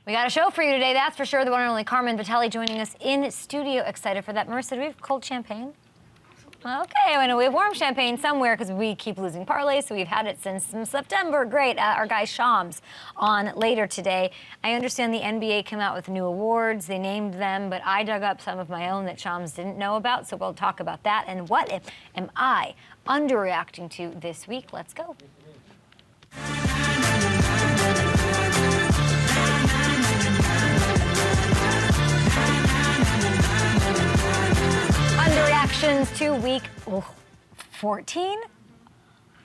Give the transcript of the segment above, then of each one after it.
We got a show for you today, that's for sure. The one and only Carmen Vitali joining us in studio. Excited for that. Marissa, do we have cold champagne? Okay, I know we have warm champagne somewhere because we keep losing parlays, so we've had it since September. Great. Our guy Shams on later today. I understand the NBA came out with new awards. They named them, but I dug up some of my own that Shams didn't know about, so we'll talk about that. And what am I underreacting to this week? Let's go. Underreactions to week 14.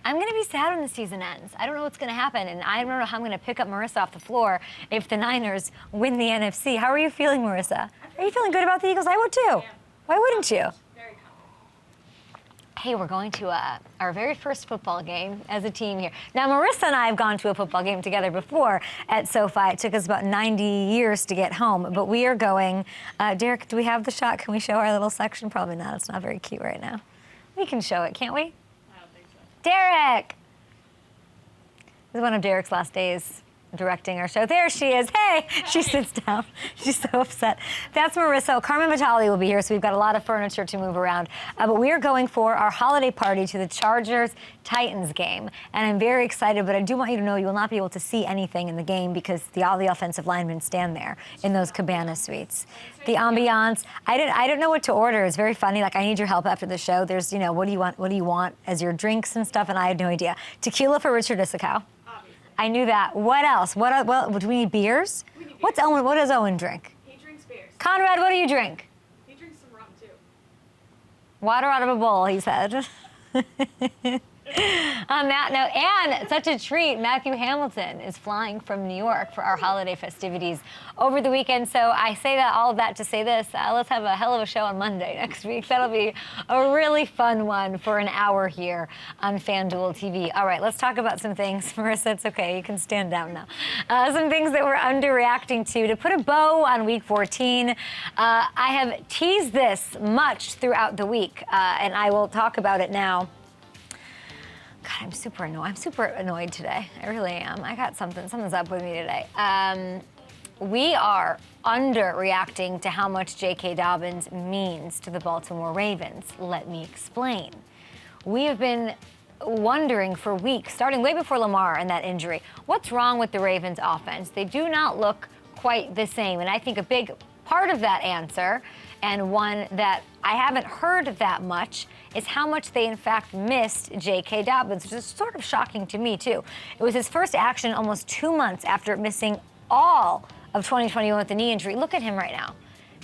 I'm going to be sad when the season ends. I don't know what's going to happen, and I don't know how I'm going to pick up Marissa off the floor if the Niners win the NFC. How are you feeling, Marissa? Are you feeling good about the Eagles? I would too. Why wouldn't you? Hey, we're going to our very first football game as a team here. Now, Marissa and I have gone to a football game together before at SoFi. It took us about 90 years to get home, but we are going. Derek, do we have the shot? Can we show our little section? Probably not. It's not very cute right now. We can show it, can't we? I don't think so. Derek! This is one of Derek's last days directing our show. There she is. Hey, she sits down. She's so upset. That's Marissa. Carmen Vitali will be here, so we've got a lot of furniture to move around. But we are going for our holiday party to the Chargers-Titans game, and I'm very excited, but I do want you to know you will not be able to see anything in the game because all the offensive linemen stand there in those cabana suites. The ambiance, I don't know what to order. It's very funny. Like, I need your help after the show. There's, you know, what do you want as your drinks and stuff, and I had no idea. Tequila for Richard Issacow. I knew that. What else? Well, do we need beers? We need beers. What's Owen? What does Owen drink? He drinks beers. Conrad, what do you drink? He drinks some rum, too. Water out of a bowl, he said. On that note, and such a treat, Matthew Hamilton is flying from New York for our holiday festivities over the weekend. So I say that all of that to say this, let's have a hell of a show on Monday next week. That'll be a really fun one for an hour here on FanDuel TV. All right, let's talk about some things. Marissa, it's okay, you can stand down now. Some things that we're underreacting to put a bow on week 14. I have teased this much throughout the week, and I will talk about it now. God, I'm super annoyed today. I really am. I got something's up with me today. We are underreacting to how much J.K. Dobbins means to the Baltimore Ravens. Let me explain. We have been wondering for weeks, starting way before Lamar and that injury, what's wrong with the Ravens offense? They do not look quite the same. And I think a big part of that answer, and one that I haven't heard that much, is how much they in fact missed J.K. Dobbins, which is sort of shocking to me too. It was his first action almost 2 months after missing all of 2021 with the knee injury. Look at him right now.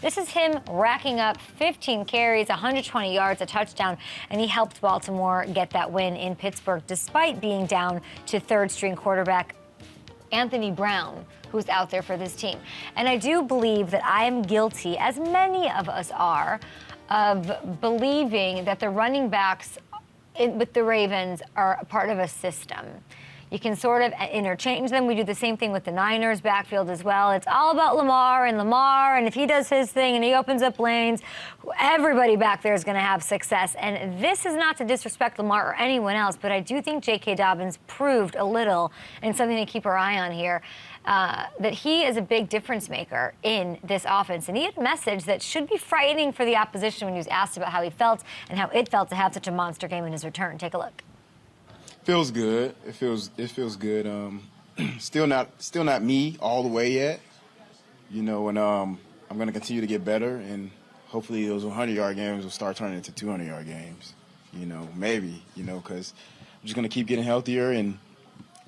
This is him racking up 15 carries, 120 yards, a touchdown, and he helped Baltimore get that win in Pittsburgh despite being down to third-string quarterback Anthony Brown, who's out there for this team. And I do believe that I am guilty, as many of us are, of believing that the running backs with the Ravens are a part of a system. You can sort of interchange them. We do the same thing with the Niners backfield as well. It's all about Lamar, and if he does his thing and he opens up lanes, everybody back there is going to have success. And this is not to disrespect Lamar or anyone else, but I do think J.K. Dobbins proved a little, and something to keep our eye on here, that he is a big difference maker in this offense. And he had a message that should be frightening for the opposition when he was asked about how he felt and how it felt to have such a monster game in his return. Take a look. Feels good. It feels good. Still not me all the way yet. You know, and I'm going to continue to get better, and hopefully those 100-yard games will start turning into 200-yard games. You know, maybe. You know, because I'm just going to keep getting healthier, and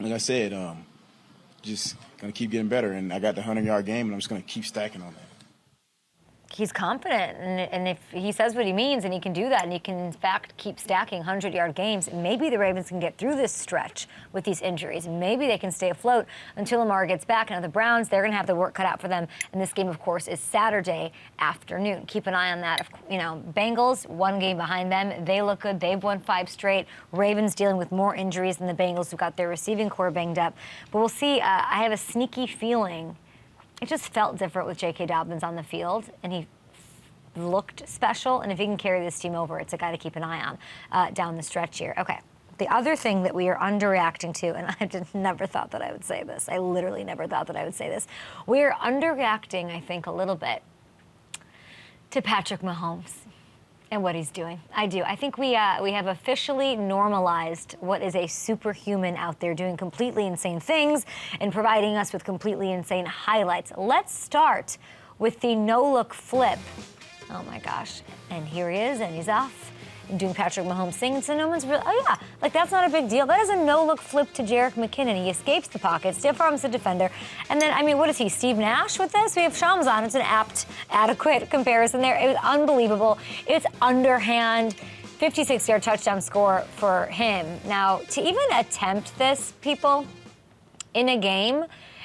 like I said, just going to keep getting better. And I got the 100-yard game, and I'm just going to keep stacking on that. He's confident, and if he says what he means and he can do that and he can, in fact, keep stacking 100-yard games, maybe the Ravens can get through this stretch with these injuries. Maybe they can stay afloat until Lamar gets back. Now, the Browns, they're going to have the work cut out for them, and this game, of course, is Saturday afternoon. Keep an eye on that. You know, Bengals, one game behind them. They look good. They've won 5 straight. Ravens dealing with more injuries than the Bengals, who got their receiving core banged up. But we'll see. I have a sneaky feeling it just felt different with J.K. Dobbins on the field, and he looked special. And if he can carry this team over, it's a guy to keep an eye on down the stretch here. Okay, The other thing that we are underreacting to, and I just never thought that I would say this. I literally never thought that I would say this. We are underreacting, I think, a little bit to Patrick Mahomes and what he's doing. I do. I think we have officially normalized what is a superhuman out there doing completely insane things and providing us with completely insane highlights. Let's start with the no-look flip. Oh my gosh. And here he is, and he's off. Doing Patrick Mahomes thing, so no one's really, oh yeah, like that's not a big deal. That is a no-look flip to Jerick McKinnon. He escapes the pocket, stiff arms the defender, and then, I mean, what is he, Steve Nash with this? We have Shams on. It's an adequate comparison there. It was unbelievable. It's underhand, 56-yard touchdown score for him. Now, to even attempt this, people, in a game,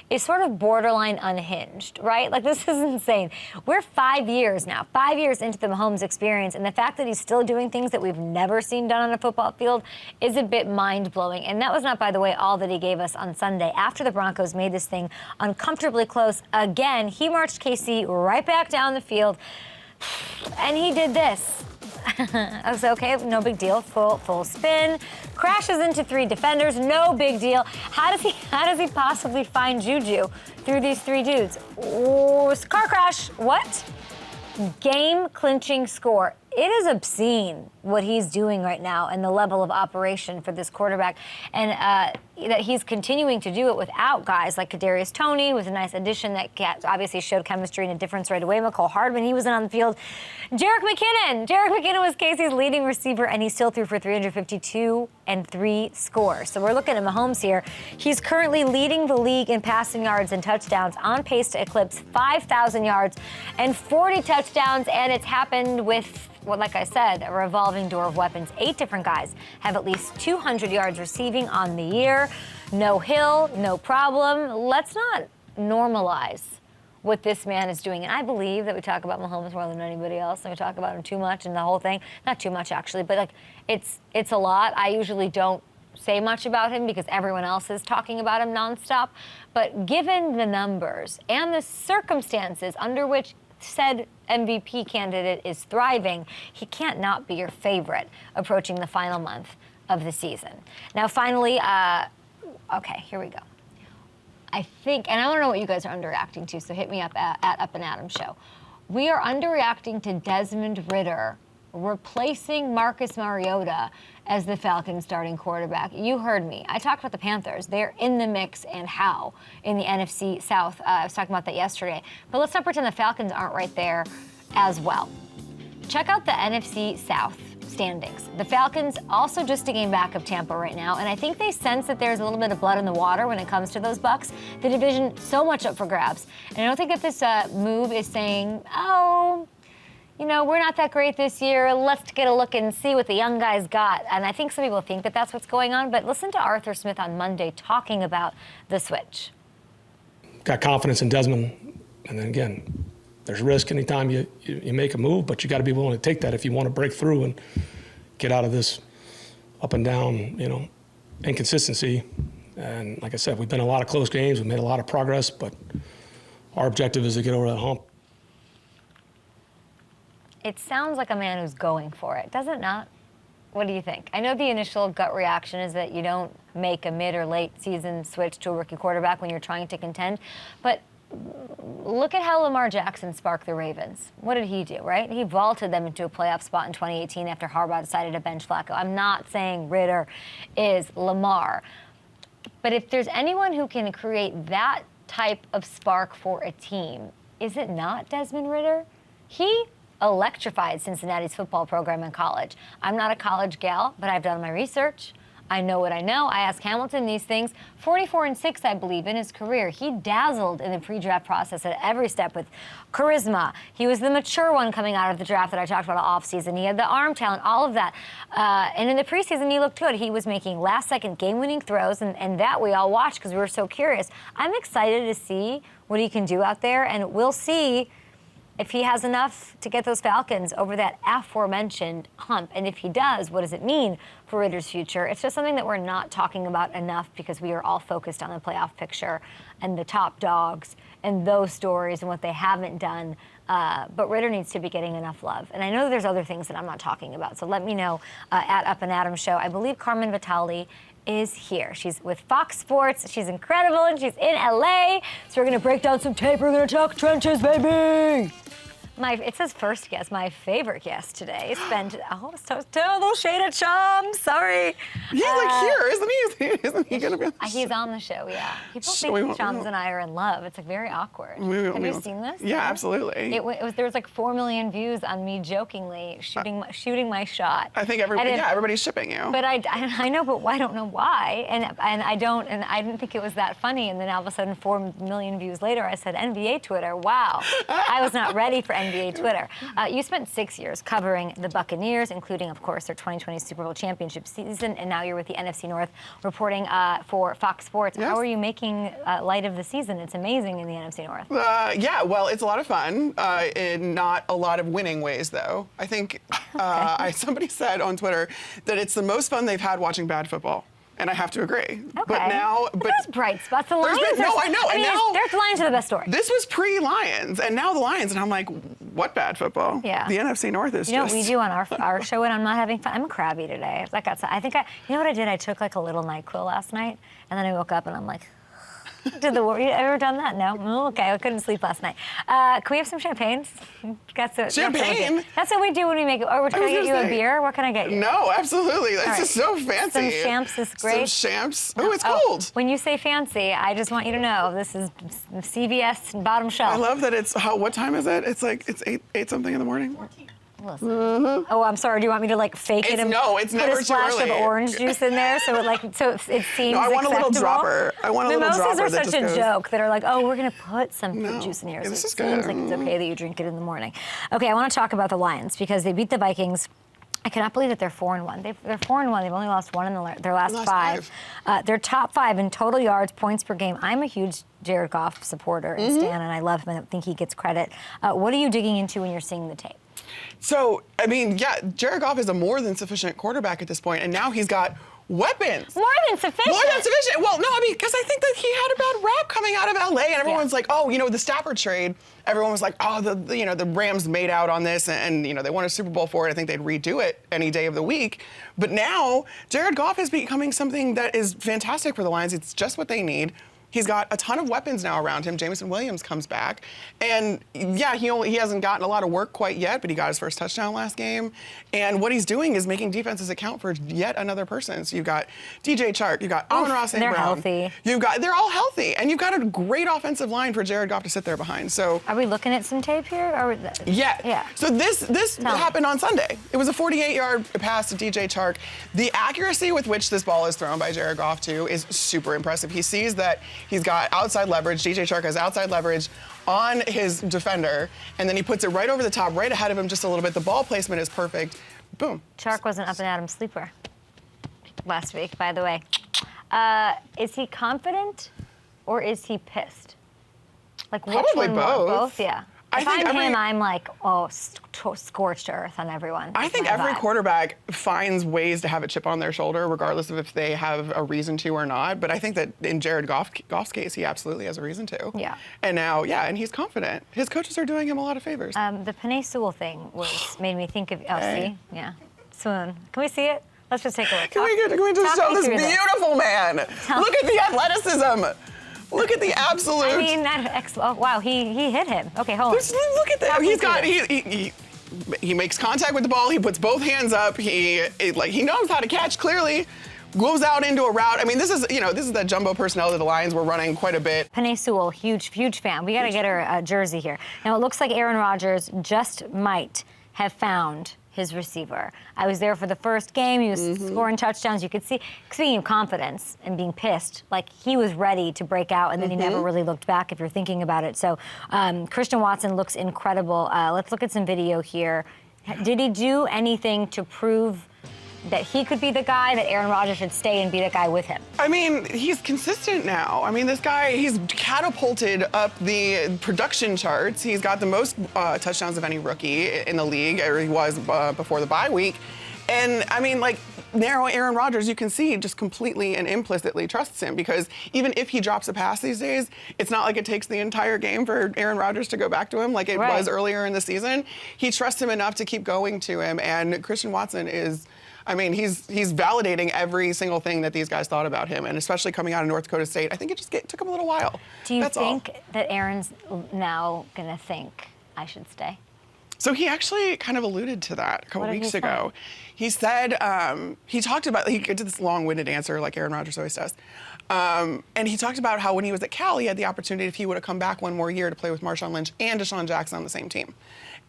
is sort of borderline unhinged, right? Like, this is insane. We're 5 years now, 5 years into the Mahomes experience, and the fact that he's still doing things that we've never seen done on a football field is a bit mind-blowing. And that was not, by the way, all that he gave us on Sunday. After the Broncos made this thing uncomfortably close again, he marched KC right back down the field, and he did this. I was okay, no big deal. Full spin, crashes into 3 defenders, no big deal. How does he possibly find Juju through these 3 dudes? Oh, car crash. What? Game-clinching score. It is obscene what he's doing right now and the level of operation for this quarterback, and that he's continuing to do it without guys like Kadarius Toney, was a nice addition that obviously showed chemistry and a difference right away. McCole Hardman, he wasn't on the field. Jerick McKinnon was Casey's leading receiver, and he still threw for 352 and 3 scores. So we're looking at Mahomes here. He's currently leading the league in passing yards and touchdowns, on pace to eclipse 5,000 yards and 40 touchdowns, and it's happened with, well, like I said, a revolving door of weapons. 8 different guys have at least 200 yards receiving on the year. No hill, no problem. Let's not normalize what this man is doing. And I believe that we talk about Mahomes more than anybody else, and we talk about him too much and the whole thing. Not too much, actually, but like it's a lot. I usually don't say much about him because everyone else is talking about him nonstop. But given the numbers and the circumstances under which said MVP candidate is thriving, he can't not be your favorite approaching the final month of the season. Now, finally, okay, here we go. I think, and I don't know what you guys are underreacting to, so hit me up at Up and Adam Show. We are underreacting to Desmond Ridder replacing Marcus Mariota as the Falcons starting quarterback. You heard me. I talked about the Panthers. They're in the mix, and how in the NFC South. I was talking about that yesterday. But let's not pretend the Falcons aren't right there as well. Check out the NFC South standings. The Falcons also just a game back of Tampa right now, and I think they sense that there's a little bit of blood in the water when it comes to those Bucs. The division so much up for grabs. And I don't think that this move is saying, oh, you know, we're not that great this year. Let's get a look and see what the young guys got. And I think some people think that that's what's going on. But listen to Arthur Smith on Monday talking about the switch. Got confidence in Desmond. And then again, there's risk anytime you make a move, but you got to be willing to take that if you want to break through and get out of this up and down, inconsistency. And like I said, we've been in a lot of close games. We've made a lot of progress, but our objective is to get over that hump. It sounds like a man who's going for it, does it not? What do you think? I know the initial gut reaction is that you don't make a mid or late season switch to a rookie quarterback when you're trying to contend, but look at how Lamar Jackson sparked the Ravens. What did he do, right? He vaulted them into a playoff spot in 2018 after Harbaugh decided to bench Flacco. I'm not saying Ridder is Lamar, but if there's anyone who can create that type of spark for a team, is it not Desmond Ridder? He electrified Cincinnati's football program in college. I'm not a college gal, but I've done my research. I know what I know. I asked Hamilton these things. 44-6, I believe, in his career. He dazzled in the pre-draft process at every step with charisma. He was the mature one coming out of the draft that I talked about all offseason. He had the arm talent, all of that. And in the preseason, he looked good. He was making last-second game-winning throws, and that we all watched because we were so curious. I'm excited to see what he can do out there, and we'll see if he has enough to get those Falcons over that aforementioned hump, and if he does, what does it mean for Ritter's future? It's just something that we're not talking about enough because we are all focused on the playoff picture and the top dogs and those stories and what they haven't done. But Ritter needs to be getting enough love. And I know there's other things that I'm not talking about, so let me know at Up and Adam Show. I believe Carmen Vitali is here. She's with Fox Sports. She's incredible, and she's in LA. So we're going to break down some tape. We're going to talk trenches, baby. It says first guest, my favorite guest today. Spent total shade of Chum. Sorry. He's like here, isn't he? Isn't he going to be on the show? He's on the show, yeah. People think Chums and I are in love. It's like very awkward. Have you seen this? Yeah, absolutely. There was like 4 million views on me jokingly shooting my shot. I think everybody's shipping you. But I know, but I don't know why, and I didn't think it was that funny. And then all of a sudden, 4 million views later, I said NBA Twitter. Wow, I was not ready for NBA Twitter. You spent 6 years covering the Buccaneers, including, of course, their 2020 Super Bowl championship season, and now you're with the NFC North reporting for Fox Sports. Yes. How are you making light of the season? It's amazing in the NFC North. Yeah, well, it's a lot of fun in not a lot of winning ways, though. I think somebody said on Twitter that it's the most fun they've had watching bad football. And I have to agree. Okay. But there's bright spots. The Lions. I know. And now the Lions are the best story. This was pre-Lions, and now the Lions, and I'm like, what bad football? Yeah. The NFC North is. You know what we do on our show when I'm not having fun? I'm crabby today. You know what I did? I took like a little NyQuil last night, and then I woke up and I'm like. You ever done that? No? Oh, okay, I couldn't sleep last night. Can we have some champagne? Champagne? That's what we do when we make it. Or can I get you a beer? What can I get you? No, absolutely. That's just so fancy. Some champs is great. Some champs. Oh, it's cold. When you say fancy, I just want you to know this is CVS bottom shelf. I love that it's, what time is it? It's like, it's 8 something in the morning. Listen. Mm-hmm. Oh, I'm sorry. Do you want me to like fake it and it's put never a splash too early. of orange juice in there so it seems No, I want acceptable? a little dropper. Mimosas are that such a goes. joke that are like, oh, we're going to put some fruit juice in here. Yeah, So this it is good. seems like it's okay that you drink it in the morning. Okay, I want to talk about the Lions because they beat the Vikings. I cannot believe that they're 4-1. They're 4-1. They've only lost one in their last five. They're top 5 in total yards, points per game. I'm a huge Jared Goff supporter and stan, and I love him and I think he gets credit. What are you digging into when you're seeing the tape? So, I mean, yeah, Jared Goff is a more than sufficient quarterback at this point, and now he's got weapons. More than sufficient. More than sufficient. Well, no, I mean, because I think that he had a bad rap coming out of LA, and everyone's like, oh, the Stafford trade. Everyone was like, oh, the Rams made out on this, and they won a Super Bowl for it. I think they'd redo it any day of the week. But now Jared Goff is becoming something that is fantastic for the Lions. It's just what they need. He's got a ton of weapons now around him. Jameson Williams comes back. And yeah, he hasn't gotten a lot of work quite yet, but he got his first touchdown last game. And what he's doing is making defenses account for yet another person. So you've got DJ Chark, you've got Amon-Ra St. Brown. They're healthy. They're all healthy. And you've got a great offensive line for Jared Goff to sit there behind. So are we looking at some tape here? Yeah. So this happened on Sunday. It was a 48-yard pass to DJ Chark. The accuracy with which this ball is thrown by Jared Goff, too, is super impressive. He sees that he's got outside leverage. DJ Chark has outside leverage on his defender, and then he puts it right over the top, right ahead of him just a little bit. The ball placement is perfect. Boom. Chark was an Up and Adam sleeper last week, by the way. Is he confident or is he pissed? Like, which Probably one both. more? Both, yeah. If I'm him, I'm like, scorched earth on everyone. I think every quarterback finds ways to have a chip on their shoulder, regardless of if they have a reason to or not. But I think that in Jared Goff's case, he absolutely has a reason to. Yeah. And now, and he's confident. His coaches are doing him a lot of favors. The Penei Sewell thing made me think of, see? Yeah. Swoon. Can we see it? Let's just take a look. Can we just show this beautiful man? Look at the athleticism. Look at the absolute. I mean, wow, he hit him. Okay, hold on. Look at that. He makes contact with the ball. He puts both hands up. He knows how to catch clearly. Goes out into a route. I mean, this is the jumbo personnel that the Lions were running quite a bit. Penei Sewell, huge fan. We got to get her a jersey here. Now, it looks like Aaron Rodgers just might have found his receiver. I was there for the first game. He was scoring touchdowns. You could see, speaking of confidence and being pissed, like he was ready to break out, and then he never really looked back if you're thinking about it. So Christian Watson looks incredible. Let's look at some video here. Did he do anything to prove that he could be the guy, that Aaron Rodgers should stay and be the guy with him? I mean, he's consistent now. I mean, this guy, he's catapulted up the production charts. He's got the most touchdowns of any rookie in the league, or he was before the bye week. And I mean, like, narrow Aaron Rodgers, you can see, just completely and implicitly trusts him, because even if he drops a pass these days, it's not like it takes the entire game for Aaron Rodgers to go back to him like it was earlier in the season. He trusts him enough to keep going to him, and Christian Watson is, I mean, he's validating every single thing that these guys thought about him, and especially coming out of North Dakota State. I think it just took him a little while. Do you That's think all. that Aaron's now going to think, I should stay? So he actually kind of alluded to that a couple weeks ago. He said, he talked about, he did this long-winded answer like Aaron Rodgers always does. And he talked about how when he was at Cal, he had the opportunity, if he would have come back one more year, to play with Marshawn Lynch and Deshaun Jackson on the same team.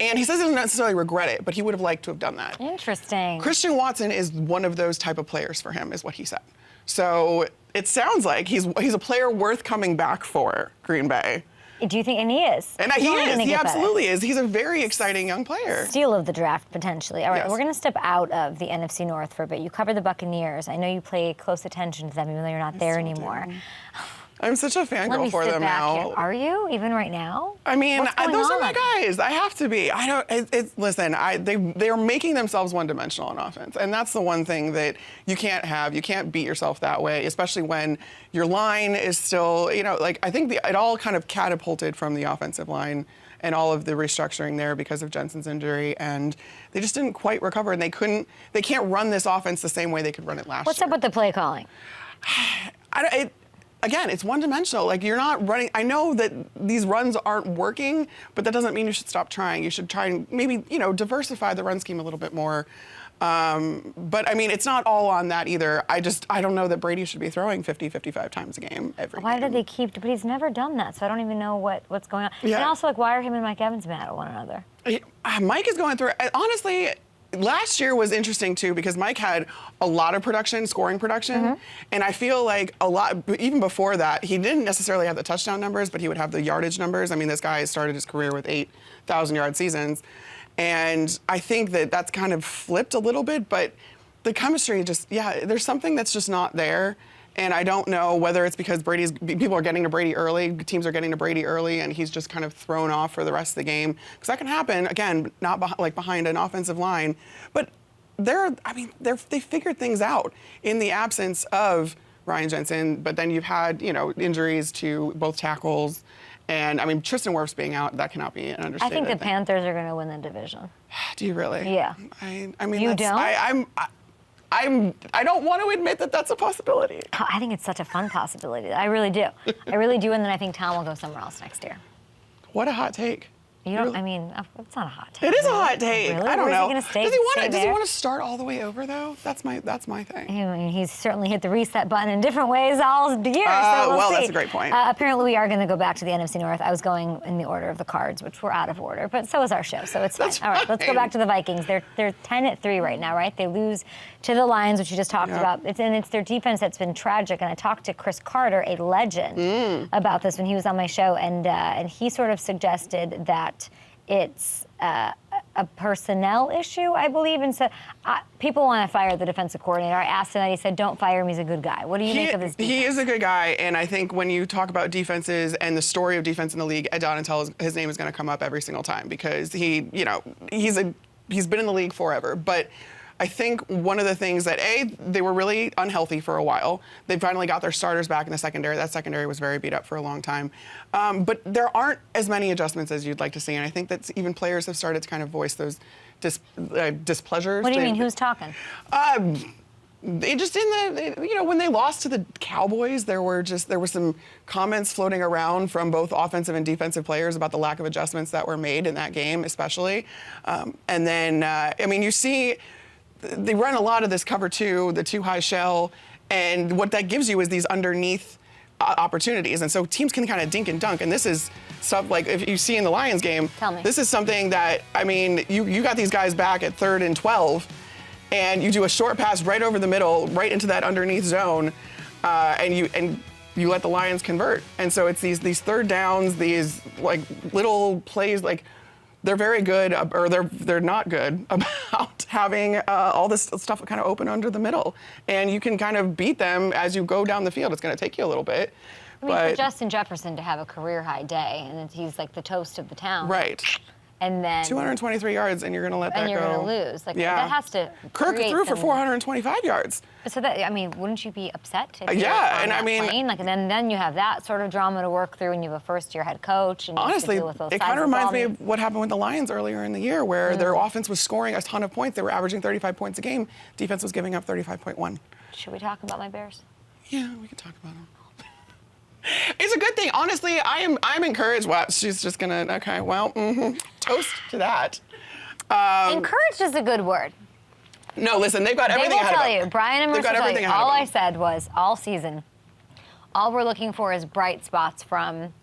And he says he doesn't necessarily regret it, but he would have liked to have done that. Interesting. Christian Watson is one of those type of players for him, is what he said. So it sounds like he's a player worth coming back for, Green Bay. Do you think, and he is? And he is, he absolutely is. He's a very exciting young player. Steal of the draft, potentially. All right, Yes. we're going to step out of the NFC North for a bit. You cover the Buccaneers. I know you pay close attention to them, even though you're not there anymore. I'm such a Let fangirl me for sit them back now. here. Are you, even right now? I mean, What's going those are on? my guys. I have to be. I don't. Listen, they're making themselves one-dimensional on offense, and that's the one thing that you can't have. You can't beat yourself that way, especially when your line is still. You know, like, I think it all kind of catapulted from the offensive line and all of the restructuring there because of Jensen's injury, and they just didn't quite recover, and they can't run this offense the same way they could run it last year. What's up with the play calling? Again, it's one-dimensional. Like, you're not running. I know that these runs aren't working, but that doesn't mean you should stop trying. You should try and maybe, diversify the run scheme a little bit more. But I mean, it's not all on that either. I don't know that Brady should be throwing 50, 55 times a game every Why game. did they keep? But he's never done that, so I don't even know what's going on. Yeah. And also, like, why are him and Mike Evans mad at one another? Mike is going through, honestly, last year was interesting too, because Mike had a lot of scoring production, and I feel like even before that, he didn't necessarily have the touchdown numbers, but he would have the yardage numbers. I mean, this guy started his career with 8,000-yard seasons, and I think that's kind of flipped a little bit, but the chemistry there's something that's just not there. And I don't know whether it's because people are getting to Brady early, teams are getting to Brady early, and he's just kind of thrown off for the rest of the game. Because that can happen, again, not behind an offensive line. But they figured things out in the absence of Ryan Jensen. But then you've had, injuries to both tackles. And, I mean, Tristan Wirfs being out, that cannot be an understatement. I think the Panthers are going to win the division. Do you really? Yeah. I mean, You don't? I don't want to admit that that's a possibility. Oh, I think it's such a fun possibility. I really do. I really do, and then I think Tom will go somewhere else next year. What a hot take. You don't, I mean, it's not a hot take. It is a really. hot take. Really? I don't Where's know. he gonna stay, Does he there? want to start all the way over though? That's my thing. I mean, he's certainly hit the reset button in different ways all year. So we'll see. That's a great point. Apparently, we are going to go back to the NFC North. I was going in the order of the cards, which were out of order, but so is our show, so it's fine. That's All right, let's go fine. back to the Vikings. They're 10-3 right now, right? They lose to the Lions, which you just talked about. It's their defense that's been tragic. And I talked to Chris Carter, a legend, about this when he was on my show, and he sort of suggested that it's a personnel issue, I believe, and so people want to fire the defensive coordinator. I asked him that. He said, "Don't fire him. He's a good guy." What do you make of his defense? He is a good guy, and I think when you talk about defenses and the story of defense in the league, Ed Donatel, his name is going to come up every single time because he's been in the league forever, but. I think one of the things that, they were really unhealthy for a while. They finally got their starters back in the secondary. That secondary was very beat up for a long time. But there aren't as many adjustments as you'd like to see. And I think that even players have started to kind of voice those displeasures. What do you mean? Who's talking? They just when they lost to the Cowboys, there were some comments floating around from both offensive and defensive players about the lack of adjustments that were made in that game, especially. And then, you see, they run a lot of this cover two, the two high shell, and what that gives you is these underneath opportunities. And so teams can kind of dink and dunk. And this is stuff like if you see in the Lions game, this is something that, you got these guys back at 3rd and 12, and you do a short pass right over the middle, right into that underneath zone, and you let the Lions convert. And so it's these third downs, these like little plays, like they're very good, or they're not good about having all this stuff kind of open under the middle. And you can kind of beat them as you go down the field. It's going to take you a little bit. I mean, for Justin Jefferson to have a career high day, and he's like the toast of the town. Right. And then 223 yards, and you're going to let that go. And you're going to lose. Like, yeah. that has to Kirk create threw for some- 425 yards. So that, I mean, wouldn't you be upset? If you Yeah, were on and I that mean- plane? Like, and then you have that sort of drama to work through, and you have a first-year head coach, and you have to Honestly, deal with those it sides kind of of the reminds ball. me of what happened with the Lions earlier in the year, where their offense was scoring a ton of points. They were averaging 35 points a game. Defense was giving up 35.1. Should we talk about my Bears? Yeah, we can talk about them. It's a good thing. Honestly, I'm encouraged. Well, she's just gonna, okay, well, toast to that. Encouraged is a good word. No, listen, they've got They everything will ahead tell of them. you, Brian and They've Marissa got will tell everything you, ahead of all I them. said was, all season, all we're looking for is bright spots from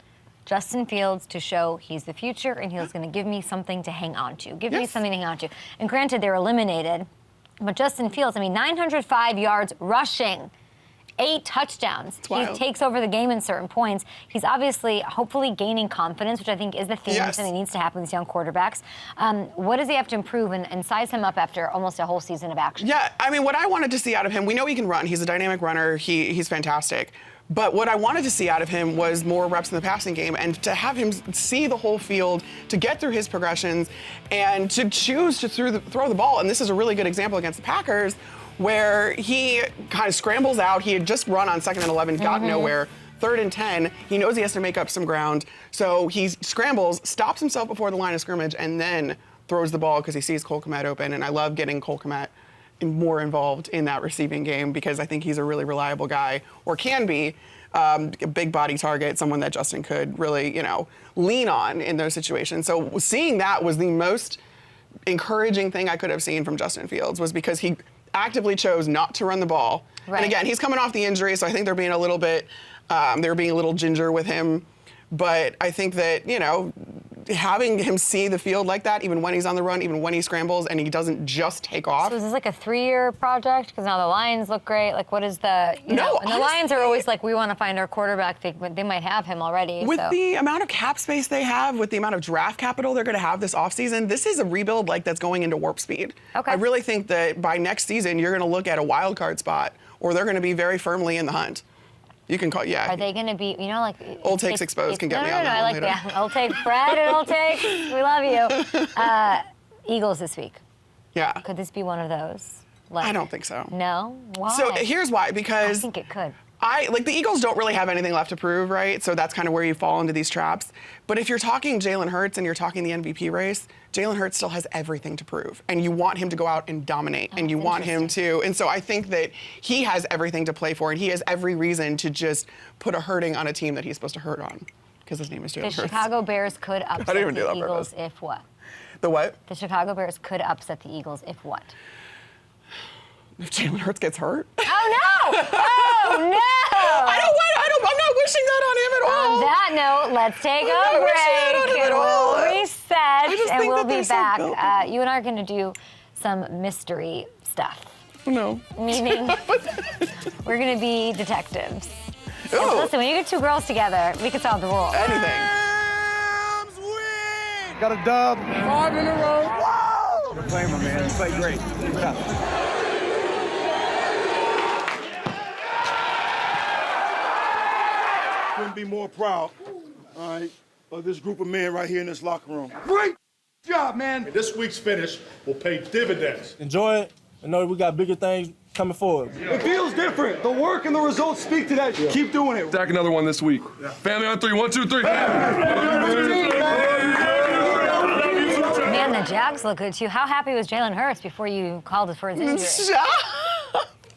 Justin Fields to show he's the future and he's going to give me something to hang on to. Give me Yes. something to hang on to. And granted, they're eliminated, but Justin Fields, I mean, 905 yards rushing, 8 touchdowns. He wild. takes over the game in certain points. He's obviously, hopefully gaining confidence, which I think is the theme Yes. that needs to happen with these young quarterbacks. What does he have to improve and size him up after almost a whole season of action? Yeah, I mean, what I wanted to see out of him, we know he can run. He's a dynamic runner. He's fantastic. But what I wanted to see out of him was more reps in the passing game, and to have him see the whole field, to get through his progressions, and to choose to throw the ball. And this is a really good example against the Packers, where he kind of scrambles out. He had just run on 2nd and 11, got nowhere. 3rd and 10, he knows he has to make up some ground. So he scrambles, stops himself before the line of scrimmage, and then throws the ball because he sees Cole Kmet open. And I love getting Cole Kmet more involved in that receiving game because I think he's a really reliable guy, or can be, a big body target, someone that Justin could really, lean on in those situations. So seeing that was the most encouraging thing I could have seen from Justin Fields, was because he actively chose not to run the ball. Right. And again, he's coming off the injury, so I think they're being a little bit, they're being a little ginger with him. But I think that, having him see the field like that, even when he's on the run, even when he scrambles, and he doesn't just take off. So is this like a 3-year project? Because now the Lions look great. Like, what is the, and the honestly, Lions are always like, we want to find our quarterback. They might have him already. With so. the amount of cap space they have, with the amount of draft capital they're going to have this offseason, this is a rebuild that's going into warp speed. Okay. I really think that by next season, you're going to look at a wild card spot, or they're going to be very firmly in the hunt. You can call, yeah. Are they going to be, like... Old Takes Exposed can get me on that I one like later. that. Old Take, Fred and Old Takes. We love you. Eagles this week. Yeah. Could this be one of those? Like, I don't think so. No? Why? So here's why, I because think it could. the Eagles don't really have anything left to prove, right? So that's kind of where you fall into these traps. But if you're talking Jalen Hurts and you're talking the MVP race, Jalen Hurts still has everything to prove. And you want him to go out and dominate. And you want him to. And so I think that he has everything to play for. And he has every reason to just put a hurting on a team that he's supposed to hurt on. Because his name is Jalen The Hurts. Chicago Bears could upset didn't even do the that on Eagles purpose. if what? The what? The Chicago Bears could upset the Eagles if what? If Jalen Hurts gets hurt? Oh, no! Oh, no! I'm not wishing that on him at all. On that note, let's take I'm not a wishing that on him break at and all. we'll reset just and think we'll that be they're so back. built. You and I are going to do some mystery stuff. No. Meaning, we're going to be detectives. And Ooh. listen, when you get 2 girls together, we can solve the world. Anything. Got a dub. 5 in a row. Whoa! Good play, my man. You played great. Keep it up. Couldn't be more proud, all right, of this group of men right here in this locker room. Great job, man. This week's finish will pay dividends. Enjoy it. I know we got bigger things coming forward. It feels different. The work and the results speak to that. Keep doing it. Stack another one this week. Family on 3. 1, 2, 3. Man, the Jags look good, too. How happy was Jalen Hurts before you called for his injury?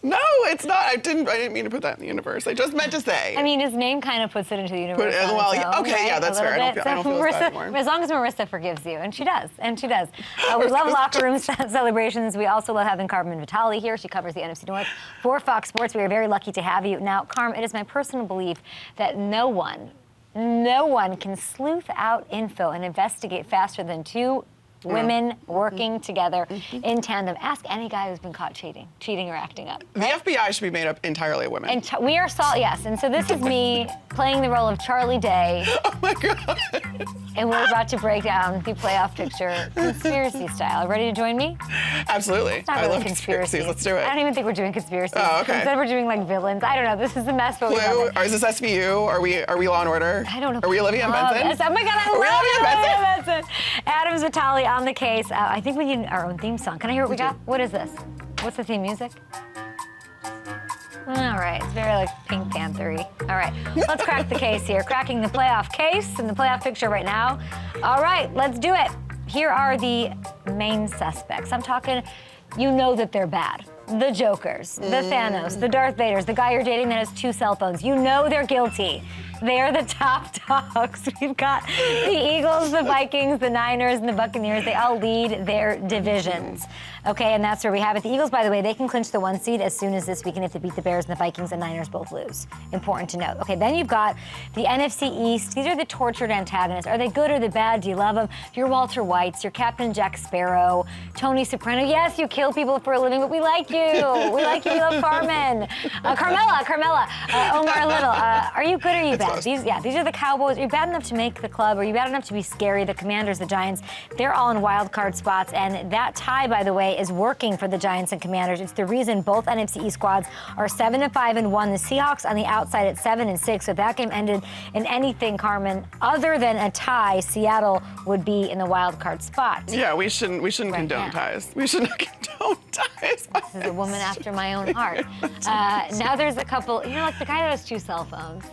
No, it's not. I didn't mean to put that in the universe. I just meant to say. I mean, his name kind of puts it into the universe. on well, its own, okay, right? yeah, that's A fair. little I don't bit. feel as bad anymore. As long as Marissa forgives you, and she does, we love locker room celebrations. We also love having Carmen Vitali here. She covers the NFC North for Fox Sports. We are very lucky to have you. Now, Carm, it is my personal belief that no one can sleuth out info and investigate faster than 2 Women working together in tandem. Ask any guy who's been caught cheating or acting up. The FBI should be made up entirely of women. And we are yes. And so this is me playing the role of Charlie Day. Oh my God. And we're about to break down the playoff picture conspiracy style. Ready to join me? Absolutely. It's not I really love conspiracies. Let's do it. I don't even think we're doing conspiracies. Oh, okay. Instead we're doing like villains. I don't know. This is a mess, but we love Clue? it. Or is this SVU? Are we Law and Order? I don't know. Are we Olivia and Benson? Yes. Oh my God, I Are we love Olivia Olivia Benson. Adam Vitali on the case. I think we need our own theme song. Can I hear what we got? What is this? What's the theme music? All right, it's very like Pink Panther-y. All right, let's crack the case here. Cracking the playoff case and the playoff picture right now. All right, let's do it. Here are the main suspects. I'm talking, you know that they're bad. The Jokers, the Thanos, the Darth Vaders, the guy you're dating that has 2 cell phones. You know they're guilty. They are the top dogs. We've got the Eagles, the Vikings, the Niners, and the Buccaneers. They all lead their divisions. Okay, and that's where we have it. The Eagles, by the way, they can clinch the 1 seed as soon as this weekend if they beat the Bears and the Vikings and Niners both lose. Important to note. Okay, then you've got the NFC East. These are the tortured antagonists. Are they good or the bad? Do you love them? You're Walter Whites. You're Captain Jack Sparrow. Tony Soprano. Yes, you kill people for a living, but we like you. We like you. We love Carmen. Carmella. Omar Little. Are you good or are you bad? These are the Cowboys. Are you bad enough to make the club? Are you bad enough to be scary? The Commanders, the Giants, they're all in wild card spots. And that tie, by the way, is working for the Giants and Commanders. It's the reason both NFC East squads are 7-5-1. The Seahawks on the outside at 7-6. So if that game ended in anything, Carmen, other than a tie, Seattle would be in the wild card spot. Yeah, we shouldn't condone ties. We shouldn't condone ties. This is a woman after my own heart. Now there's a couple, like the guy that has 2 cell phones.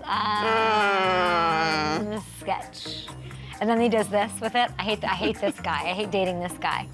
Sketch. And then he does this with it. I hate this guy. I hate dating this guy.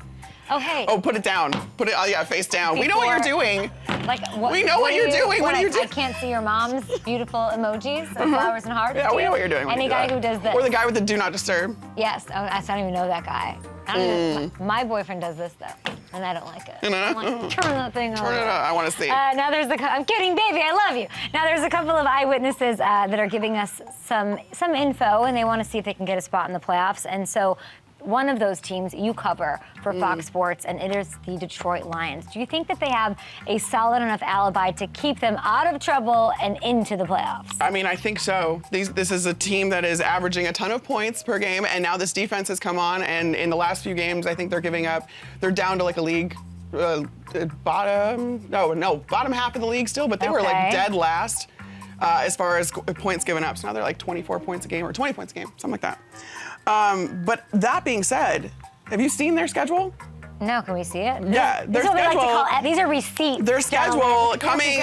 Oh, hey. Oh, put it down. Put it, face down. We know what you're doing. We know what you're doing. What are you doing? I can't see your mom's beautiful emojis of flowers and hearts. Yeah, we know what you're doing. Any guy who does this. Or the guy with the do not disturb. Yes. Oh, I don't even know that guy. I don't even, my boyfriend does this, though, and I don't like it. I'm like, turn that thing on. Turn it on. I want to see. Now there's I'm kidding, baby. I love you. Now there's a couple of eyewitnesses that are giving us some info, and they want to see if they can get a spot in the playoffs. And so one of those teams you cover for Fox Sports, and it is the Detroit Lions. Do you think that they have a solid enough alibi to keep them out of trouble and into the playoffs? I mean, I think so. This is a team that is averaging a ton of points per game, and now this defense has come on, and in the last few games, I think they're down to like a league bottom half of the league still, but they were like dead last as far as points given up. So now they're like 24 points a game or 20 points a game, something like that. But that being said, have you seen their schedule? No, can we see it? Yeah, their schedule. Like to call, these are receipts. Their schedule coming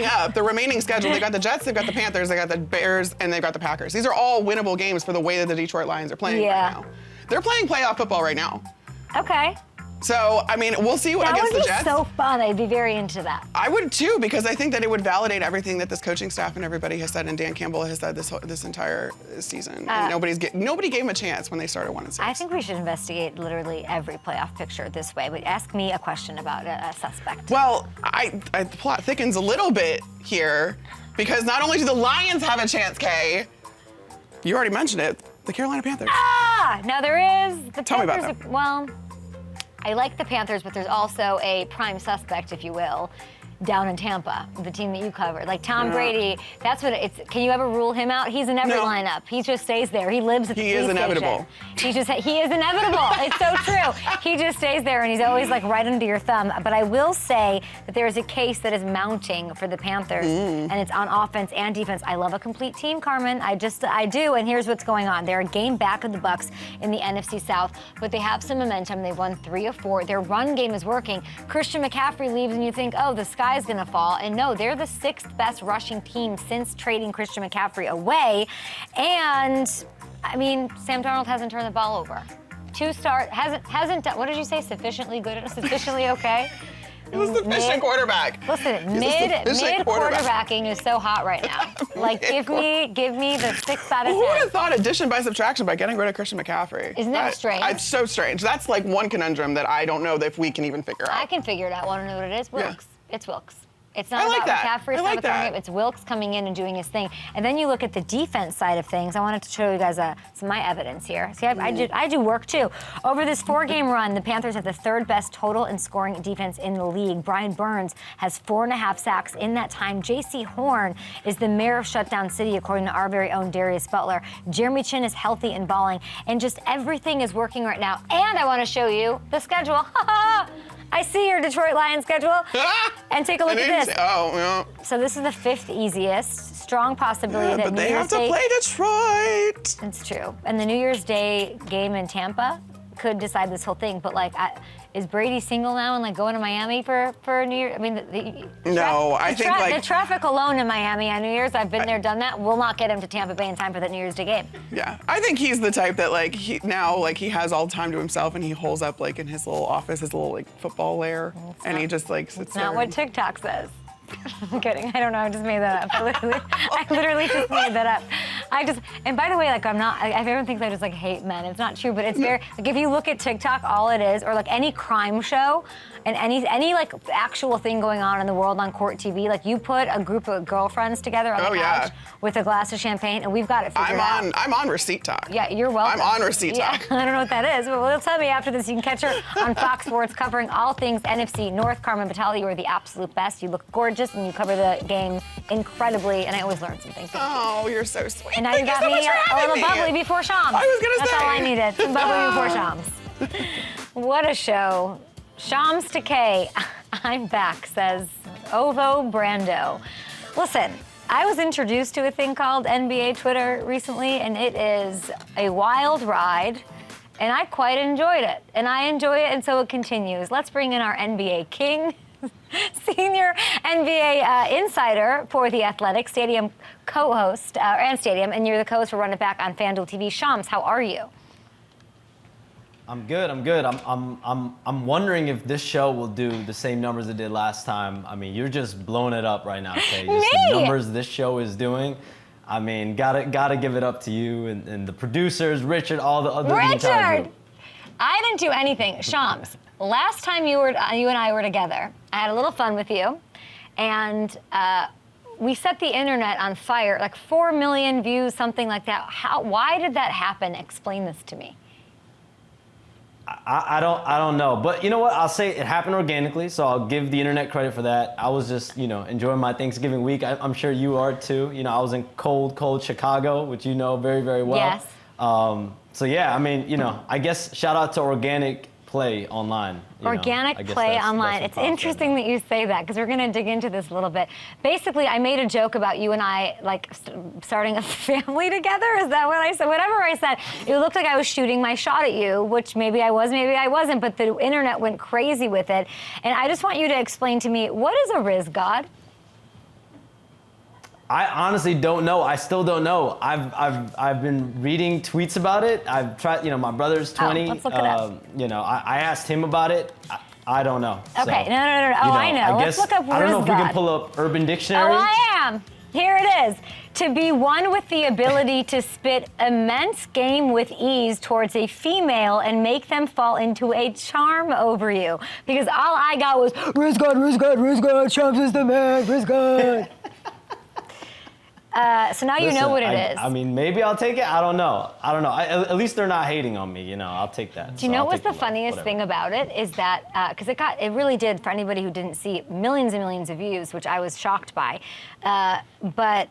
up, the remaining schedule, they got the Jets, they've got the Panthers, they got the Bears, and they've got the Packers. These are all winnable games for the way that the Detroit Lions are playing right now. They're playing playoff football right now. Okay. So, I mean, we'll see against the Jets. That would be so fun. I'd be very into that. I would too, because I think that it would validate everything that this coaching staff and everybody has said, and Dan Campbell has said this entire season. And nobody gave him a chance when they started 1-6. I think we should investigate literally every playoff picture this way. But ask me a question about a suspect. Well, the plot thickens a little bit here, because not only do the Lions have a chance, Kay, you already mentioned it, the Carolina Panthers. Now there is the Panthers. Tell me about them. Well, I like the Panthers, but there's also a prime suspect, if you will, down in Tampa, the team that you covered. Like Tom Brady, that's what it's. Can you ever rule him out? He's in every lineup. He just stays there. He lives at the police station. He is inevitable. It's so true. He just stays there, and he's always like right under your thumb. But I will say that there is a case that is mounting for the Panthers, and it's on offense and defense. I love a complete team, Carmen. I do. And here's what's going on. They're a game back of the Bucs in the NFC South, but they have some momentum. They've won 3 of 4. Their run game is working. Christian McCaffrey leaves, and you think, oh, the sky is going to fall. And no, they're the 6th best rushing team since trading Christian McCaffrey away. And I mean, Sam Darnold hasn't turned the ball over. 2 start hasn't done. What did you say? Sufficiently good? Sufficiently okay? He's a sufficient quarterback. Listen, mid quarterbacking is so hot right now. Like, give me the 6 out of 10. Who would have thought addition by subtraction by getting rid of Christian McCaffrey? Isn't that strange? It's so strange. That's like one conundrum that I don't know if we can even figure out. I can figure it out. Want to know what it is? Wilkes. Yeah. It's Wilkes. It's not I like about that. McCaffrey. It's I not like about throwing that. it. It's Wilkes coming in and doing his thing. And then you look at the defense side of things. I wanted to show you guys some of my evidence here. See, I do work too. Over this 4-game run, the Panthers have the 3rd best total in scoring defense in the league. Brian Burns has 4.5 sacks in that time. J.C. Horn is the mayor of Shutdown City, according to our very own Darius Butler. Jeremy Chin is healthy and balling, and just everything is working right now. And I want to show you the schedule. I see your Detroit Lions schedule. And take a look at this. Oh, yeah. So this is the 5th easiest. Strong possibility Yeah, that but New they Year's have to Day. play Detroit. It's true. And the New Year's Day game in Tampa could decide this whole thing. But like, is Brady single now and like going to Miami for New Year? I mean, the traffic alone in Miami on New Year's, I've been there, done that. Will not get him to Tampa Bay in time for that New Year's Day game. Yeah, I think he's the type that like he has all the time to himself and he holes up like in his little office, his little like football lair, and he just like sits It's there. not what TikTok says. I'm kidding. I don't know. I just made that up. I literally just made that up. And by the way, like everyone thinks I just like hate men. It's not true, but it's very, like if you look at TikTok, all it is, or like any crime show and any like actual thing going on in the world on court TV, like you put a group of girlfriends together on the couch with a glass of champagne and we've got it figured out. I'm on Receipt Talk. Yeah, you're welcome. I'm on Receipt Talk. I don't know what that is, but well, tell me after this. You can catch her on Fox Sports covering all things NFC North. Carmen Vitali, you are the absolute best. You look gorgeous and you cover the game incredibly, and I always learn something. Oh, you're so sweet. And now you got me a little bubbly before Shams. I was gonna That's say. all I needed. Some bubbly before Shams. What a show. Shams to K. I'm back, says Ovo Brando. Listen, I was introduced to a thing called NBA Twitter recently, and it is a wild ride, and I quite enjoyed it. And I enjoy it, and so it continues. Let's bring in our NBA king, senior NBA insider for The Athletic, Stadium co-host, and you're the co-host for Run It Back on FanDuel TV. Shams, how are you? I'm good. I'm wondering if this show will do the same numbers it did last time. I mean, you're just blowing it up right now, Kay. Just the numbers this show is doing. I mean, gotta give it up to you and the producers, Richard, all the other entire group. I didn't do anything. Shams, last time you and I were together, I had a little fun with you, and we set the internet on fire, like 4 million views, something like that. Why did that happen? Explain this to me. I don't know, but you know what? I'll say it happened organically, so I'll give the internet credit for that. I was just, enjoying my Thanksgiving week. I'm sure you are too. I was in cold Chicago, which you know very, very well. Yes. So yeah, I mean, I guess shout out to organic play online. Organic play online. It's interesting that you say that because we're going to dig into this a little bit. Basically, I made a joke about you and I like starting a family together. Is that what I said? Whatever I said, it looked like I was shooting my shot at you, which maybe I was, maybe I wasn't, but the internet went crazy with it. And I just want you to explain to me, what is a Riz God? I honestly don't know. I still don't know. I've been reading tweets about it. I've tried. My brother's 20. Let's look it up. I asked him about it. I don't know. Okay, so, no. I know. I Let's look up Riz God. I don't know if we can pull up Urban Dictionary. Oh, I am. Here it is. To be one with the ability to spit immense game with ease towards a female and make them fall into a charm over you. Because all I got was Riz God, Shams is the man, Riz God. So now you know what it is. I mean, maybe I'll take it. I don't know. At least they're not hating on me. I'll take that. Do you know what's the funniest thing about it is that because it really did, for anybody who didn't see, millions and millions of views, which I was shocked by. But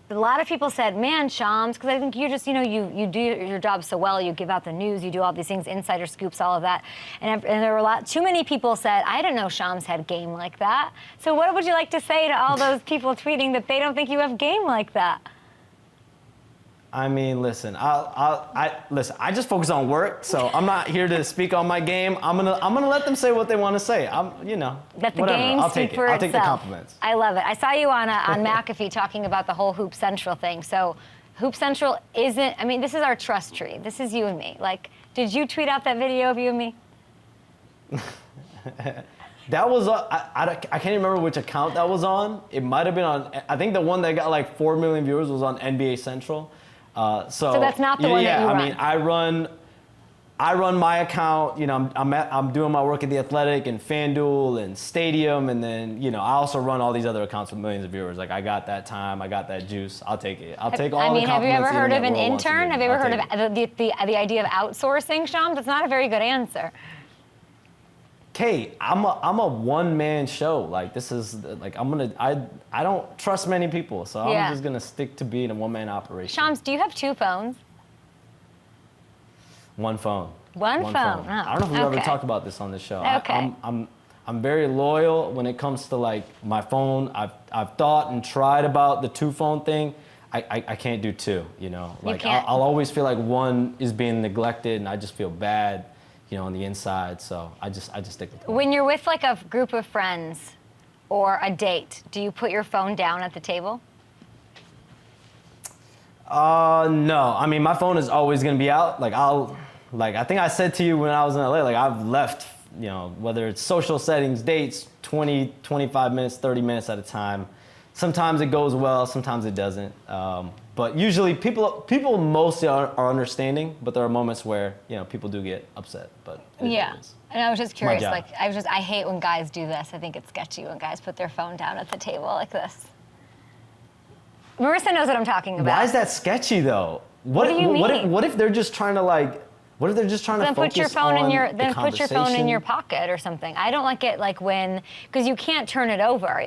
a lot of people said, man, Shams, because I think you're just, you do your job so well. You give out the news, you do all these things, insider scoops, all of that. And there were too many people said, I didn't know Shams had game like that. So what would you like to say to all those people tweeting that they don't think you have game like that? I mean, listen. Listen. I just focus on work, so I'm not here to speak on my game. I'm gonna let them say what they want to say. Let the whatever. game I'll speak take it. for I'll itself. take the compliments. I love it. I saw you on McAfee talking about the whole Hoop Central thing. So, Hoop Central isn't. I mean, this is our trust tree. This is you and me. Like, did you tweet out that video of you and me? That was I can't remember which account that was on. It might have been on. I think the one that got like 4 million viewers was on NBA Central. So that's not the one that you run. I mean, I run my account. You know, I'm doing my work at the Athletic and FanDuel and Stadium, and then I also run all these other accounts with millions of viewers. Like I got that time, I got that juice. I'll take it. I'll take all the compliments. Have you ever heard of the an internet world wants to intern? give Have me. you ever I'll heard take of it. the idea of outsourcing, Shams? That's not a very good answer. Kate, I'm a one-man show. Like this is like I don't trust many people, so Yeah. I'm just gonna stick to being a one-man operation. Shams, do you have 2 phones? One phone. One phone. Oh, I don't know if we've ever okay. talked about this on this show. Okay. I'm very loyal when it comes to like my phone. I've thought and tried about the 2-phone thing. I can't do 2. Like can't. I'll always feel like one is being neglected, and I just feel bad, on the inside. So I just stick with one. When you're with like a group of friends or a date, do you put your phone down at the table? No. I mean, my phone is always gonna be out. I think I said to you when I was in LA, like I've left, whether it's social settings, dates, 20, 25 minutes, 30 minutes at a time. Sometimes it goes well, sometimes it doesn't. But usually people mostly are understanding, but there are moments where, people do get upset, but it is what it is. And I was just my curious, job. I hate when guys do this. I think it's sketchy when guys put their phone down at the table like this. Marissa knows what I'm talking about. Why is that sketchy though? What do you mean? What if they're just trying to Then focus put your phone on in your the put your phone in conversation? your pocket or something. I don't like it because you can't turn it over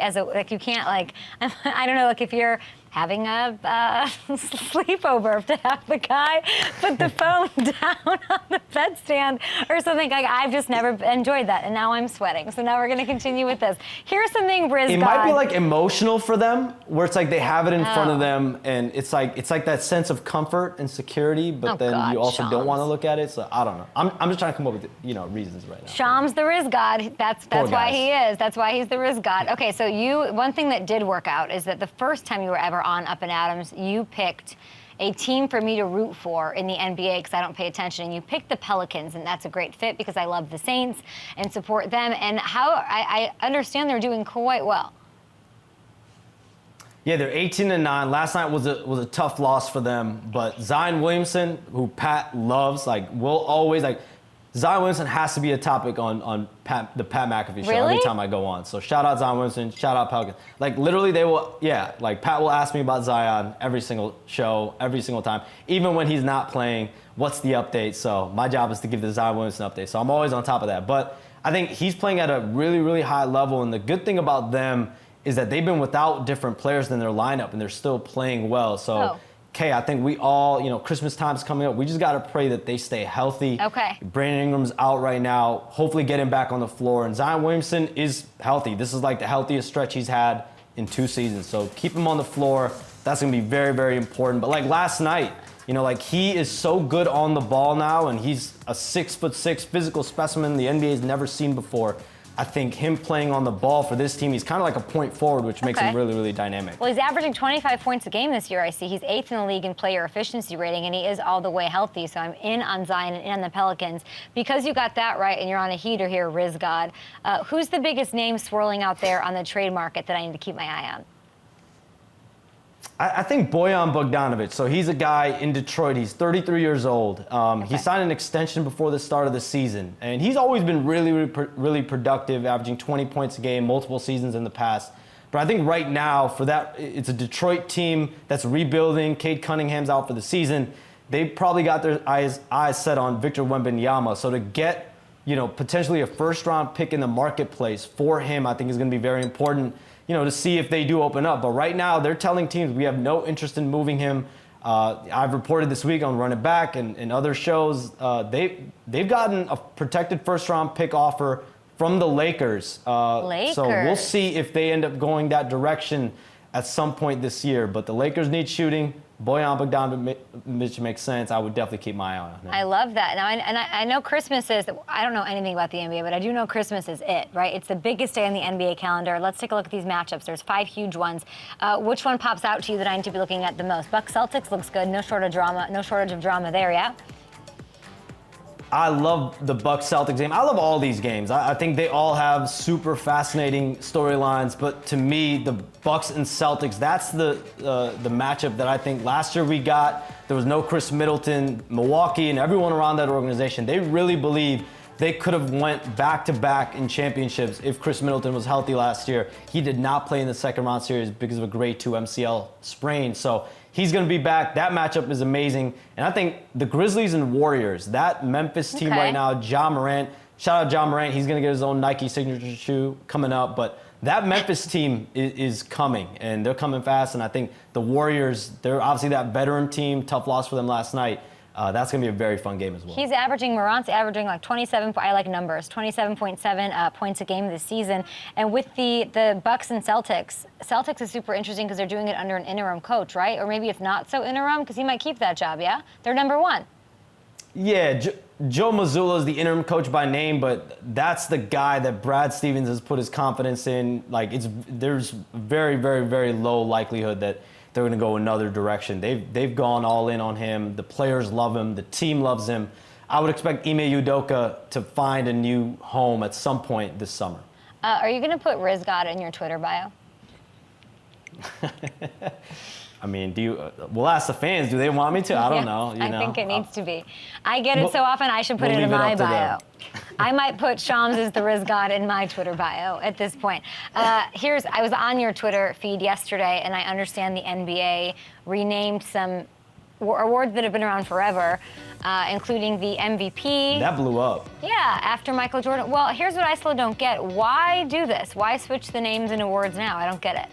you can't I don't know, like if you're having a sleepover to have the guy put the phone down on the bedstand or something. Like I've just never enjoyed that, and now I'm sweating. So now we're gonna continue with this. Here's something Riz It got. might be like emotional for them, where it's like they have it in front of them, and it's like that sense of comfort and security, but then God, you also don't Shams. want to look at it. So I don't know. I'm just trying to come up with reasons right now. Shams the Riz God. That's Poor why guys. he is. That's why he's the Riz God. Okay, so one thing that did work out is that the first time you were ever on Up and Adams, you picked a team for me to root for in the NBA because I don't pay attention, and you picked the Pelicans, and that's a great fit because I love the Saints and support them. And I understand they're doing quite well. Yeah, they're 18-9. Last night was a tough loss for them, but Zion Williamson, who Pat loves, will always Zion Williamson has to be a topic on the Pat McAfee show every time I go on. So shout out Zion Williamson, shout out Pelicans. Literally they will, Pat will ask me about Zion every single show, every single time. Even when he's not playing, what's the update? So my job is to give the Zion Williamson update. So I'm always on top of that. But I think he's playing at a really, really high level. And the good thing about them is that they've been without different players in their lineup, and they're still playing well. So, Kay, I think we all, Christmas time's coming up. We just got to pray that they stay healthy. Okay. Brandon Ingram's out right now. Hopefully get him back on the floor. And Zion Williamson is healthy. This is the healthiest stretch he's had in 2 seasons. So keep him on the floor. That's going to be very, very important. But last night, he is so good on the ball now, and he's a 6'6" physical specimen the NBA's never seen before. I think him playing on the ball for this team, he's kind of like a point forward, which makes him really, really dynamic. Well, he's averaging 25 points a game this year, I see. He's 8th in the league in player efficiency rating, and he is all the way healthy. So I'm in on Zion and in on the Pelicans. Because you got that right, and you're on a heater here, Riz God, who's the biggest name swirling out there on the trade market that I need to keep my eye on? I think Bojan Bogdanovic. So he's a guy in Detroit. He's 33 years old. He signed an extension before the start of the season. And he's always been really, really productive, averaging 20 points a game, multiple seasons in the past. But I think right now, for that, it's a Detroit team that's rebuilding. Cade Cunningham's out for the season. They probably got their eyes set on Victor Wembanyama. So to get, potentially a first-round pick in the marketplace for him, I think is going to be very important. To see if they do open up. But right now, they're telling teams we have no interest in moving him. I've reported this week on Run It Back and other shows. They've gotten a protected first-round pick offer from the Lakers. So we'll see if they end up going that direction at some point this year. But the Lakers need shooting. Bojan Bogdanovic makes sense. I would definitely keep my eye on him. I love that. Now, I know Christmas is, I don't know anything about the NBA, but I do know Christmas is it, right? It's the biggest day on the NBA calendar. Let's take a look at these matchups. There's 5 huge ones. Which one pops out to you that I need to be looking at the most? Bucks Celtics looks good. No shortage of drama there, yeah? I love the Bucks Celtics game. I love all these games. I think they all have super fascinating storylines. But to me, the Bucks and Celtics, that's the matchup that I think last year we got. There was no Chris Middleton. Milwaukee and everyone around that organization, they really believe they could have went back-to-back in championships if Chris Middleton was healthy last year. He did not play in the second round series because of a grade 2 MCL sprain. So he's going to be back. That matchup is amazing. And I think the Grizzlies and Warriors, that Memphis team right now, Ja Morant, shout out Ja Morant. He's going to get his own Nike signature shoe coming up. But that Memphis team is coming, and they're coming fast. And I think the Warriors, they're obviously that veteran team. Tough loss for them last night. That's going to be a very fun game as well. He's Morant's averaging like 27, I like numbers, 27.7 points a game this season. And with the Bucks and Celtics is super interesting because they're doing it under an interim coach, right? Or maybe if not so interim, because he might keep that job, yeah? They're number 1. Yeah, Joe Mazzulla is the interim coach by name, but that's the guy that Brad Stevens has put his confidence in. Like, there's very, very, very low likelihood that they're going to go another direction. They've gone all in on him. The players love him. The team loves him. I would expect Ime Udoka to find a new home at some point this summer. Are you going to put Riz God in your Twitter bio? I mean, we'll ask the fans, do they want me to? I don't know. I think it needs to be. I get it so often, I should put it in my bio. I might put Shams as the Riz God in my Twitter bio at this point. I was on your Twitter feed yesterday, and I understand the NBA renamed some awards that have been around forever, including the MVP. That blew up. Yeah, after Michael Jordan. Well, here's what I still don't get. Why do this? Why switch the names and awards now? I don't get it.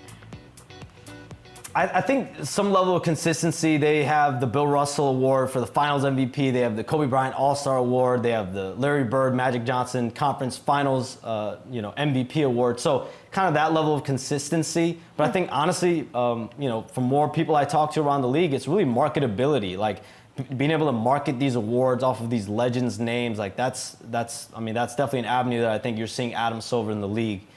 I think some level of consistency. They have the Bill Russell Award for the Finals MVP. They have the Kobe Bryant All-Star Award. They have the Larry Bird, Magic Johnson Conference Finals, MVP Award. So kind of that level of consistency. But I think honestly, from more people I talk to around the league, it's really marketability. Like being able to market these awards off of these legends' names. Like that's definitely an avenue that I think you're seeing Adam Silver in the league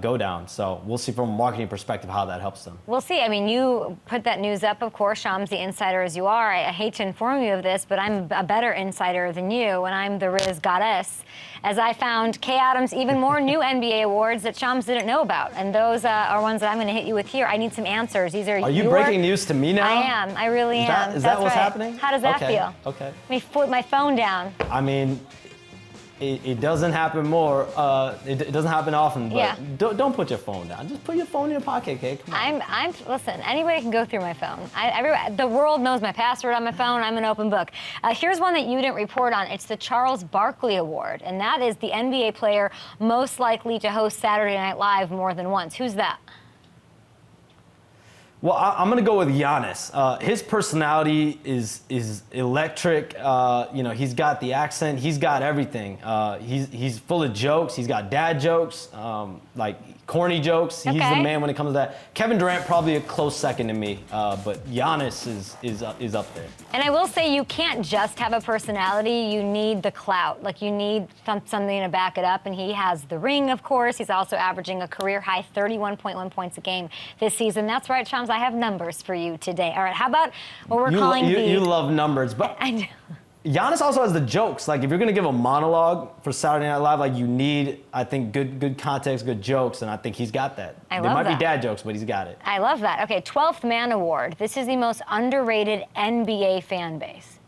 go down. So we'll see from a marketing perspective how that helps them. We'll see. I mean, you put that news up, of course, Shams, the insider as you are. I hate to inform you of this, but I'm a better insider than you, and I'm the Riz goddess, as I found Kay Adams even more new NBA awards that Shams didn't know about. And those are ones that I'm going to hit you with here. I need some answers. These are you breaking news to me now? I am. I really am. Is that what's happening? How does that feel? Okay. Let me put my phone down. I mean, it doesn't happen more. It doesn't happen often. But yeah. Don't put your phone down. Just put your phone in your pocket, Kay. Come on. Listen, anybody can go through my phone. The world knows my password on my phone. I'm an open book. Here's one that you didn't report on. It's the Charles Barkley Award, and that is the NBA player most likely to host Saturday Night Live more than once. Who's that? Well, I'm going to go with Giannis. His personality is electric. He's got the accent. He's got everything. He's full of jokes. He's got dad jokes, like corny jokes. He's the man when it comes to that. Kevin Durant probably a close second to me, but Giannis is up there. And I will say you can't just have a personality. You need the clout. Like you need something to back it up. And he has the ring, of course. He's also averaging a career high 31.1 points a game this season. That's right, Shams. I have numbers for you today. All right, how about what we're calling You love numbers, but I do. Giannis also has the jokes. Like if you're gonna give a monologue for Saturday Night Live, like you need, I think, good context, good jokes, and I think he's got that. They might be dad jokes, but he's got it. I love that. Okay, 12th Man Award. This is the most underrated NBA fan base.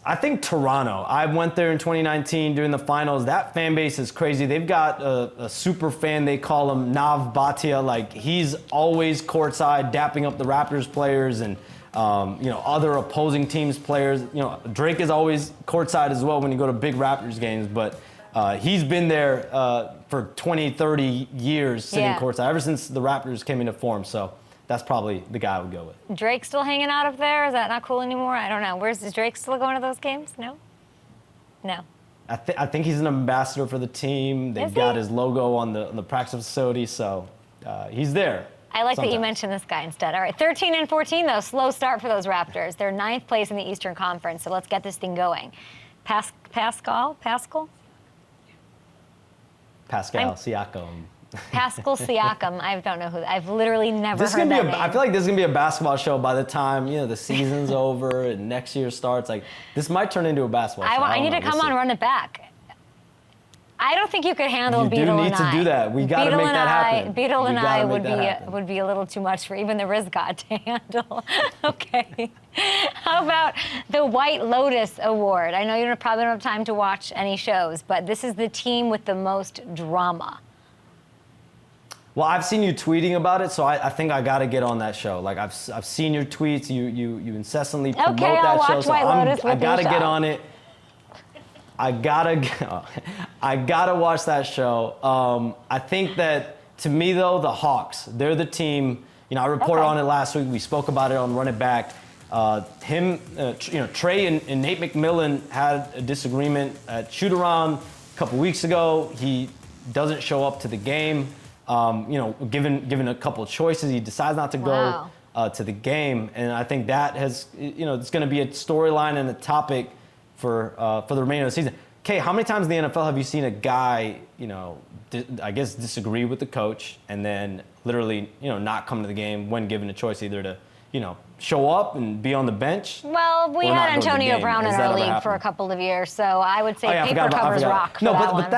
I think Toronto. I went there in 2019 during the finals. That fan base is crazy. They've got a super fan. They call him Nav Bhatia. Like he's always courtside, dapping up the Raptors players and other opposing teams' players. Drake is always courtside as well when you go to big Raptors games. But he's been there for 20, 30 years sitting courtside ever since the Raptors came into form. So that's probably the guy I would go with. Drake still hanging out up there? Is that not cool anymore? I don't know. Is Drake still going to those games? No? No. I think he's an ambassador for the team. They've got his logo on the practice facility, so he's there. I like that you mentioned this guy instead. All right, 13 and 14, though. Slow start for those Raptors. They're 9th place in the Eastern Conference, so let's get this thing going. Pascal Siakam. Pascal Siakam. I don't know who. I've literally never heard that name. I feel like this is gonna be a basketball show by the time the season's over and next year starts. Like this might turn into a basketball show. I need to come on and run it back. I don't think you could handle You do Beetle need and to I. do that. We gotta Beetle make and that happen. Beetle We and gotta I make would that be happen. would be a little too much for even the Riz God to handle. Okay. How about the White Lotus Award? I know you probably don't have time to watch any shows, but this is the team with the most drama. Well, I've seen you tweeting about it, so I think I got to get on that show. Like I've seen your tweets. You incessantly promote Okay, I'll that show. watch So White Lotus I with got to you, get Sean. on it. I gotta watch that show. I think that to me though, the Hawks, they're the team. You know, I reported on it last week. We spoke about it on Run It Back. Trey and Nate McMillan had a disagreement at shoot around a couple weeks ago. He doesn't show up to the game. Given a couple of choices, he decides not to go to the game, and I think that has, it's going to be a storyline and a topic for the remainder of the season. Kay, how many times in the NFL have you seen a guy, disagree with the coach and then literally, not come to the game when given a choice either to, show up and be on the bench? Well, we or not had go to the Antonio game? Brown in Has that our ever league for a happened? couple of years, so I would say I paper forgot covers about- rock for No, that but one.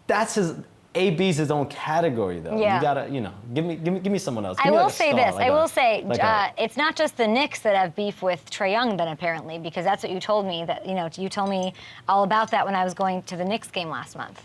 that's his. AB's his own category, though. Yeah. You gotta, give me someone else. I Give me will like a say star, this. like I a- will say like a- it's not just the Knicks that have beef with Trae Young, then apparently, because that's what you told me. That you told me all about that when I was going to the Knicks game last month.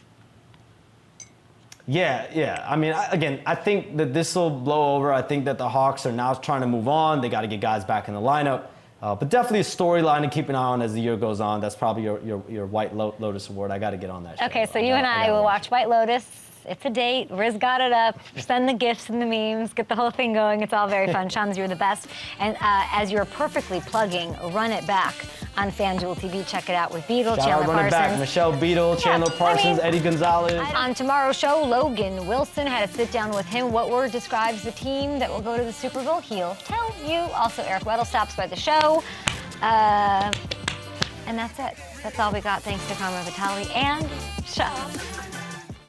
Yeah. I mean, I think that this will blow over. I think that the Hawks are now trying to move on. They got to get guys back in the lineup. But definitely a storyline to keep an eye on as the year goes on. That's probably your White Lotus Award. I got to get on that show. Okay, so you and I will watch White Lotus. It's a date. Riz got it up. Send the gifts and the memes. Get the whole thing going. It's all very fun. Shams, you're the best. And as you're perfectly plugging, Run It Back on FanDuel TV. Check it out with Beetle, Shout out, Chandler Run It Parsons. Back. Michelle Beadle, Chandler Parsons, Eddie Gonzalez. On tomorrow's show, Logan Wilson had a sit down with him. What word describes the team that will go to the Super Bowl? He'll tell you. Also, Eric Weddle stops by the show. And that's it. That's all we got. Thanks to Carmen Vitali and Shams.